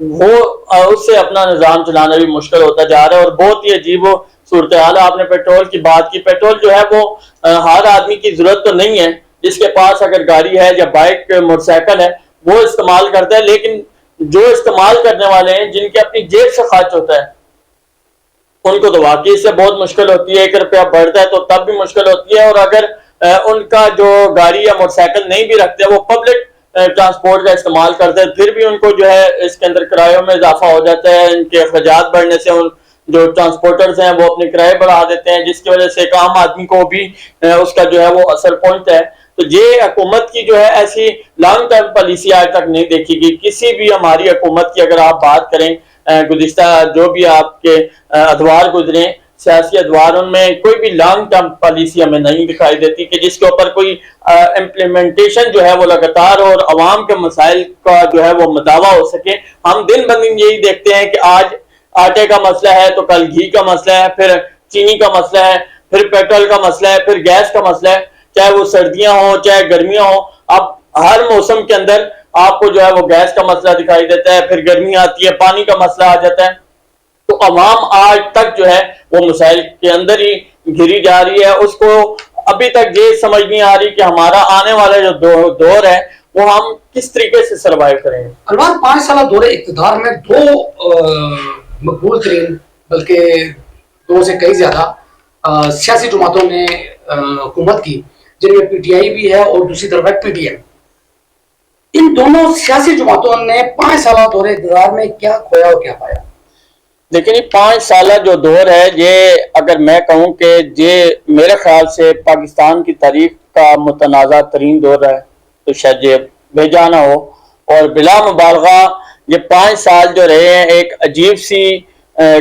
وہ اس سے اپنا نظام چلانا بھی مشکل ہوتا جا رہا ہے. اور بہت ہی عجیب و صورتحال ہے. آپ نے پیٹرول کی بات کی. پیٹرول جو ہے وہ ہر آدمی کی ضرورت تو نہیں ہے. جس کے پاس اگر گاڑی ہے یا بائک موٹر سائیکل ہے وہ استعمال کرتا ہے, لیکن جو استعمال کرنے والے ہیں جن کے اپنی جیب سے خرچ ہوتا ہے ان کو تو واقعی اس سے بہت مشکل ہوتی ہے. 1 روپیہ بڑھتا ہے تو تب بھی مشکل ہوتی ہے. اور اگر ان کا جو گاڑی یا موٹر سائیکل نہیں بھی رکھتے وہ پبلک ٹرانسپورٹ کا استعمال کرتے ہیں پھر بھی ان کو جو ہے اس کے اندر کرایوں میں اضافہ ہو جاتا ہے. ان کے اخراجات بڑھنے سے جو ٹرانسپورٹرز ہیں وہ اپنے کرائے بڑھا دیتے ہیں, جس کی وجہ سے ایک عام آدمی کو بھی اس کا جو ہے وہ اثر پہنچتا ہے. تو یہ حکومت کی جو ہے ایسی لانگ ٹرم پالیسی آج تک نہیں دیکھی گئی. کسی بھی ہماری حکومت کی اگر آپ بات کریں گزشتہ جو بھی آپ کے ادوار گزرے سیاسی ادوار, ان میں کوئی بھی لانگ ٹرم پالیسی ہمیں نہیں دکھائی دیتی کہ جس کے اوپر کوئی امپلیمنٹیشن جو ہے وہ لگاتار اور عوام کے مسائل کا جو ہے وہ مداوع ہو سکے. ہم دن بدن یہی دیکھتے ہیں کہ آج آٹے کا مسئلہ ہے تو کل گھی کا مسئلہ ہے, پھر چینی کا مسئلہ ہے, پھر پیٹرول کا مسئلہ ہے, پھر گیس کا مسئلہ ہے, چاہے وہ سردیاں ہوں چاہے گرمیاں ہوں. اب ہر موسم کے اندر آپ کو جو ہے وہ گیس کا مسئلہ دکھائی دیتا ہے, پھر گرمی آتی ہے پانی کا مسئلہ آ جاتا ہے. تو عوام آج تک جو ہے وہ مسائل کے اندر ہی گھری جا رہی ہے. اس کو ابھی تک یہ سمجھ نہیں آ رہی کہ ہمارا آنے والا جو دور ہے وہ ہم کس طریقے سے سروائیو کریں گے. انوار 5 سالہ دور اقتدار میں 2 مقبول ترین بلکہ 2 سے کئی زیادہ سیاسی جماعتوں نے حکومت کی, جن میں پی ٹی آئی بھی ہے اور دوسری طرف ہے پی ٹی ایم. ان دونوں سیاسی جماعتوں نے 5 سالہ دور اقتدار میں کیا کھویا اور کیا پایا؟ لیکن یہ 5 سالہ جو دور ہے یہ اگر میں کہوں کہ یہ میرے خیال سے پاکستان کی تاریخ کا متنازع ترین دور ہے تو شاید یہ بے جانا ہو. اور بلا مبالغہ یہ 5 سال جو رہے ہیں ایک عجیب سی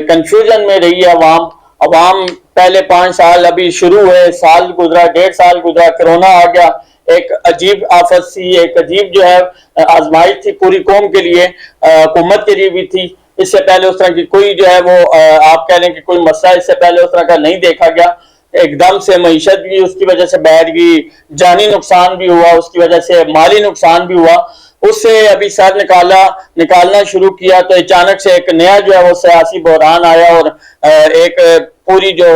کنفیوژن میں رہی ہے عوام پہلے 5 سال ابھی شروع ہوئے, سال گزرا, 1.5 سال گزرا, کرونا آ گیا, ایک عجیب آفت سی, ایک عجیب جو ہے آزمائش تھی پوری قوم کے لیے, حکومت کے لیے بھی تھی. اس سے پہلے اس طرح کی کوئی جو ہے وہ آپ کہہ لیں کہ کوئی مسئلہ اس سے پہلے اس طرح کا نہیں دیکھا گیا. ایک دم سے معیشت بھی اس کی وجہ سے بیٹھ گئی, جانی نقصان بھی ہوا, اس کی وجہ سے مالی نقصان بھی ہوا. اس سے ابھی سر نکالنا شروع کیا تو اچانک سے ایک نیا جو ہے وہ سیاسی بحران آیا اور ایک پوری جو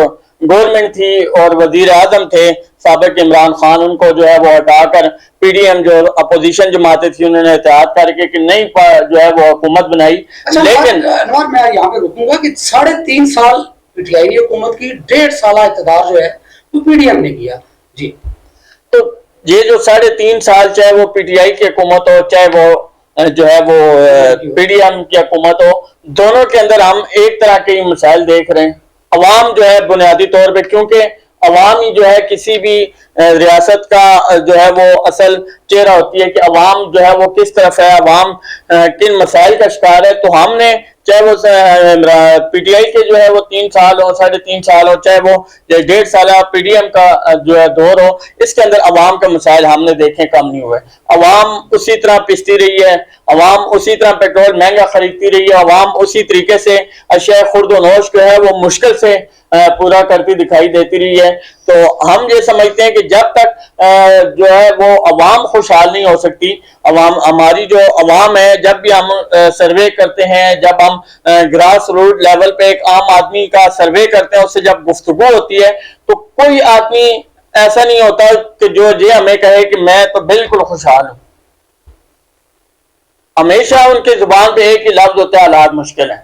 گورنمنٹ تھی اور وزیر اعظم تھے سابق عمران خان, ان کو جو ہے وہ ہٹا کر پی ڈی ایم جو اپوزیشن جماعتیں تھی انہوں نے اتحاد کر کے کہ نہیں جو ہے وہ حکومت بنائی. لیکن انوار میں یہاں پہ رکوں گا کہ 3.5 سال پی ٹی آئی حکومت کی, 1.5 سالہ اقتدار جو ہے وہ پی ڈی ایم نے کیا. جی تو یہ جو 3.5 سال چاہے وہ پی ٹی آئی کی حکومت ہو چاہے وہ جو ہے وہ پی ڈی ایم کی حکومت ہو, دونوں کے اندر ہم ایک طرح کے ہی مسائل دیکھ رہے ہیں. عوام جو ہے بنیادی طور پہ, کیونکہ عوام ہی جو ہے کسی بھی ریاست کا جو ہے وہ اصل چہرہ ہوتی ہے کہ عوام جو ہے وہ کس طرف ہے, عوام کن مسائل کا شکار ہے. تو ہم نے چاہے وہ پی ٹی آئی کے جو ہے وہ 3 سال ہو 3.5 سال ہو چاہے وہ 1.5 سالہ پی ڈی ایم کا جو ہے دور ہو, اس کے اندر عوام کے مسائل ہم نے دیکھے کم نہیں ہوئے. عوام اسی طرح پستی رہی ہے, عوام اسی طرح پیٹرول مہنگا خریدتی رہی ہے, عوام اسی طریقے سے اشیاء خرد و نوش جو ہے وہ مشکل سے پورا کرتی دکھائی دیتی رہی ہے. تو ہم یہ سمجھتے ہیں کہ جب تک جو ہے وہ عوام خوشحال نہیں ہو سکتی, ہماری جو عوام ہے, جب بھی ہم سروے کرتے ہیں, جب ہم گراس روٹ لیول پہ ایک عام آدمی کا سروے کرتے ہیں, اس سے جب گفتگو ہوتی ہے تو کوئی آدمی ایسا نہیں ہوتا کہ جو یہ ہمیں کہے کہ میں تو بالکل خوشحال ہوں. ہمیشہ ان کی زبان پہ ایک ہی لفظ ہوتا ہے, حالات مشکل ہیں.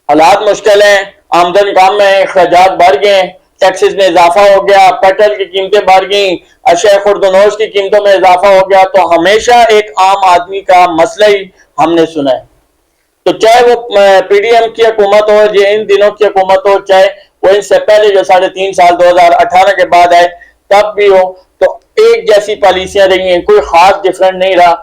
حالات مشکل ہیں, آمدن کم ہے, اخراجات بڑھ گئے, ٹیکسز میں اضافہ ہو گیا, پیٹرول کی قیمتیں بڑھ گئیں, اشیاء خرد و نوش کی قیمتوں میں اضافہ ہو گیا. تو ہمیشہ ایک عام آدمی کا مسئلہ ہی ہم نے سنا ہے. تو چاہے وہ پی ڈی ایم کی حکومت ہو, یہ ان دنوں کی حکومت ہو, چاہے وہ ان سے پہلے جو 3.5 سال 2018 کے بعد آئے تب بھی ہو, تو ایک جیسی پالیسیاں رہی ہیں, کوئی خاص ڈفرنٹ نہیں رہا.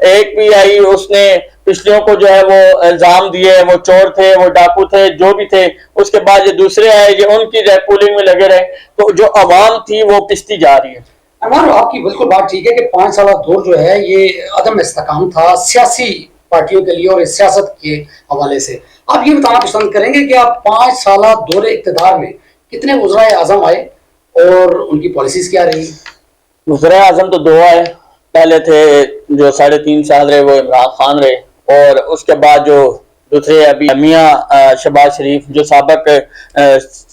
ایک بھی آئی اس نے پچھلیوں کو جو ہے وہ الزام دیے وہ چور تھے, وہ ڈاکو تھے, جو بھی تھے. اس کے بعد یہ دوسرے آئے, یہ ان کی پولنگ میں لگے رہے. تو جو عوام تھی وہ پستی جا رہی ہے. انوار آپ کی بالکل بات ٹھیک ہے کہ 5 سالہ دور جو ہے یہ عدم استحکام تھا سیاسی پارٹیوں کے لیے اور سیاست کے حوالے سے. آپ یہ بتانا پسند کریں گے کہ آپ 5 سالہ دور اقتدار میں کتنے وزرائے اعظم آئے اور ان کی پالیسیز کیا رہی؟ وزرائے اعظم تو 2 آئے. پہلے تھے جو 3.5 سال رہے وہ عمران خان رہے, اور اس کے بعد جو دوسرے ابھی میاں شہباز شریف جو سابق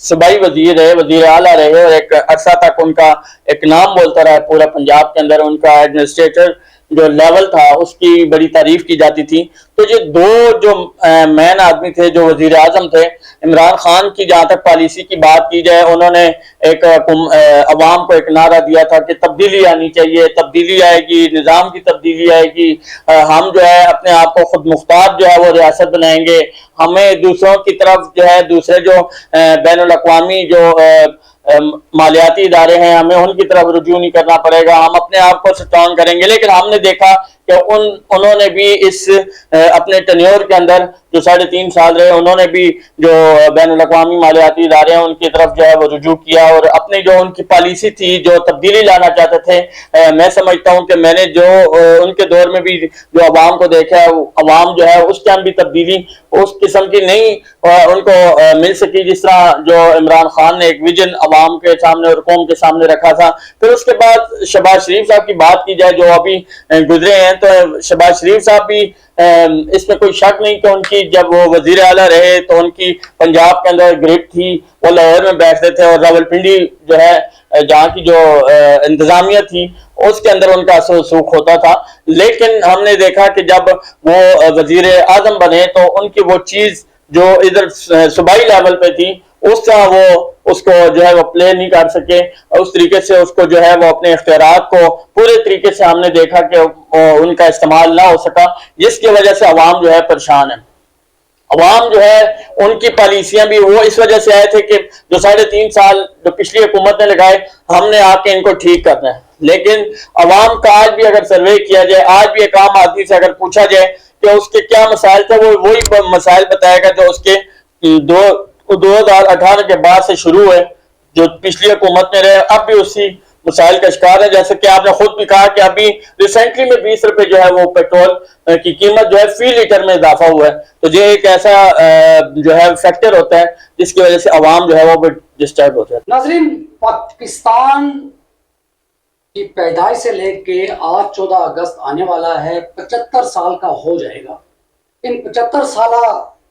صوبائی وزیر رہے، وزیر اعلیٰ رہے، اور ایک عرصہ تک ان کا ایک نام بولتا رہا پورا پنجاب کے اندر، ان کا ایڈمنسٹریٹر جو لیول تھا اس کی بڑی تعریف کی جاتی تھی. تو یہ دو جو مین آدمی تھے جو وزیر اعظم تھے، عمران خان کی جہاں تک پالیسی کی بات کی جائے، انہوں نے ایک عوام کو ایک نعرہ دیا تھا کہ تبدیلی آنی چاہیے، تبدیلی آئے گی، نظام کی تبدیلی آئے گی، ہم جو ہے اپنے آپ کو خود مختار جو ہے وہ ریاست بنائیں گے، ہمیں دوسروں کی طرف جو ہے دوسرے جو بین الاقوامی جو مالیاتی ادارے ہیں ہمیں ان کی طرف رجوع نہیں کرنا پڑے گا، ہم اپنے آپ کو اسٹرانگ کریں گے. لیکن ہم نے دیکھا کہ انہوں نے بھی اس اپنے ٹینیور کے اندر جو 3.5 سال رہے، انہوں نے بھی جو بین الاقوامی مالیاتی ادارے ہیں ان کی طرف جو ہے وہ رجوع کیا، اور اپنے جو ان کی پالیسی تھی جو تبدیلی لانا چاہتے تھے، میں سمجھتا ہوں کہ میں نے جو ان کے دور میں بھی جو عوام کو دیکھا ہے، عوام جو ہے اس ٹائم بھی تبدیلی اس قسم کی نہیں ان کو مل سکی جس طرح جو عمران خان نے ایک ویژن عوام کے سامنے اور قوم کے سامنے رکھا تھا. پھر اس کے بعد شہباز شریف صاحب کی بات کی جائے جو ابھی گزرے ہیں، تو شہباز شریف صاحب بھی اس میں کوئی شک نہیں کہ ان کی جب وہ وزیر اعلیٰ رہے تو ان کی پنجاب کے اندر گرپ تھی، وہ لاہور میں بیٹھتے تھے، اور راولپنڈی جو ہے جہاں کی جو انتظامیہ تھی اس کے اندر ان کا اثر و رسوخ ہوتا تھا. لیکن ہم نے دیکھا کہ جب وہ وزیر اعظم بنے تو ان کی وہ چیز جو ادھر صوبائی لیول پہ تھی اس طرح وہ اس کو جو ہے وہ پلے نہیں کر سکے، اور اس طریقے سے اس کو جو ہے وہ اپنے اختیارات کو پورے طریقے سے ہم نے دیکھا کہ ان کا استعمال نہ ہو سکا، جس کی وجہ سے عوام جو ہے پریشان ہے. عوام جو ہے ان کی پالیسیاں بھی وہ اس وجہ سے آئے تھے کہ جو 3.5 سال جو پچھلی حکومت نے لگائے ہم نے آ کے ان کو ٹھیک کرنا ہے. لیکن عوام کا آج بھی اگر سروے کیا جائے، آج بھی ایک عام آدمی سے اگر پوچھا جائے کہ اس کے کیا مسائل تھے، وہ وہی مسائل بتائے گا جو اس کے 2018 کے بعد سے شروع ہوئے، جو پچھلی حکومت میں رہے اب بھی اسی مسائل کا شکار ہے. جیسے کہ آپ نے خود بھی کہا کہ ابھی ریسنٹلی میں 20 روپے جو ہے وہ پیٹرول کی قیمت جو ہے فی لیٹر میں اضافہ ہوا ہے. تو یہ ایک ایسا جو ہے فیکٹر ہوتا ہے جس کی وجہ سے عوام جو ہے وہ ڈسٹرب ہوتا ہے. ناظرین، پاکستان کی پیدائش سے لے کے آج 14 اگست آنے والا ہے، 75 سال کا ہو جائے گا. ان 75 سالہ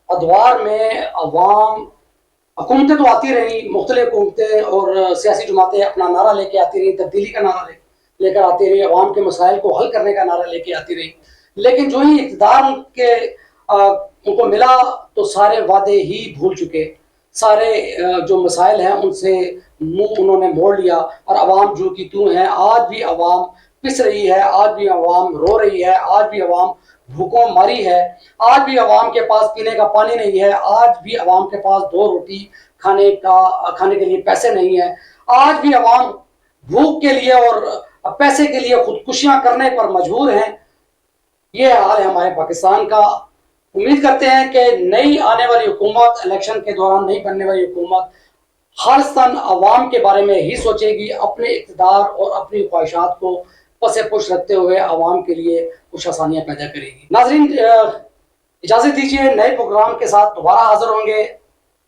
ادوار میں عوام، حکومتیں تو آتی رہی، مختلف حکومتیں اور سیاسی جماعتیں اپنا نعرہ لے کے آتی رہی، تبدیلی کا نعرہ لے کر آتی رہی، عوام کے مسائل کو حل کرنے کا نعرہ لے کے آتی رہی. لیکن جو ہی اقتدار ان کو ملا تو سارے وعدے ہی بھول چکے، سارے جو مسائل ہیں ان سے منہ انہوں نے موڑ لیا، اور عوام جو کی توں ہے. آج بھی عوام پس رہی ہے، آج بھی عوام رو رہی ہے، آج بھی عوام بھوکوں ماری ہے، آج بھی عوام کے پاس پینے کا پانی نہیں ہے، آج بھی عوام کے پاس 2 روٹی کھانے کے لیے پیسے نہیں ہیں، آج بھی عوام بھوک کے لیے اور پیسے کے لیے خودکشیاں کرنے پر مجبور ہیں. یہ حال ہے ہمارے پاکستان کا. امید کرتے ہیں کہ نئی آنے والی حکومت، الیکشن کے دوران نئی بننے والی حکومت خالصتاً عوام کے بارے میں ہی سوچے گی، اپنے اقتدار اور اپنی خواہشات کو پسے پش رکھتے ہوئے عوام کے لیے کچھ آسانیاں پیدا کرے گی. ناظرین، اجازت دیجیے، نئے پروگرام کے ساتھ دوبارہ حاضر ہوں گے.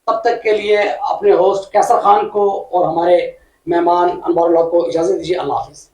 تب تک کے لیے اپنے ہوسٹ کیسر خان کو اور ہمارے مہمان انوار اللہ کو اجازت دیجیے. اللہ حافظ.